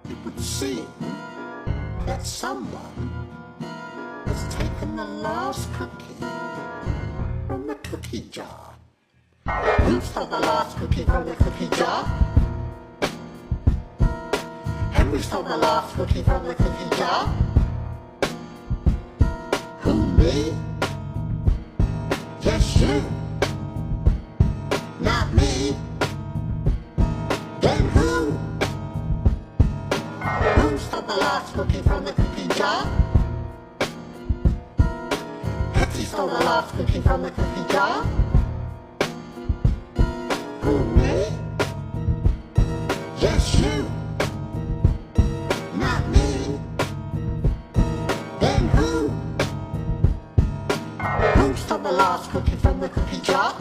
it would seem that someone has taken the last cookie from the cookie jar. Who stole the last cookie from the cookie jar? Henry stole the last cookie from the cookie jar. Who, me? Yes, you. Not me. Then who? Who stole the last cookie from the cookie jar? Hetty stole the last cookie from the cookie jar. Who, me? Yes, you. Not me. Then who? Who stole the last cookie from the cookie jar?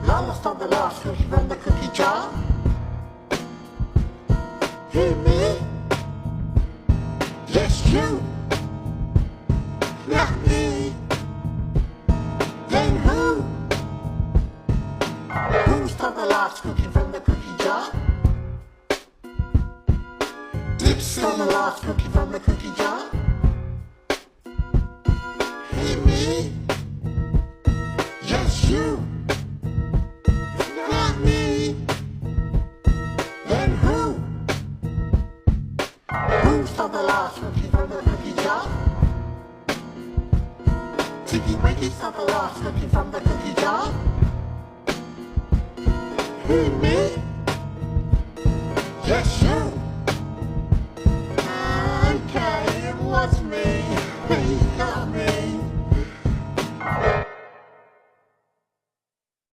Lola stole the last cookie from the cookie jar. Who, me? Yes, you. Not me. Then who? Who stole the last cookie from the cookie jar? Dipsy stole the last cookie from the cookie jar. Hey, me? Yes, you. Not me. Then who? Who stole the last cookie from the cookie jar? Tinky Winky stole the last cookie from the cookie jar. Who, me?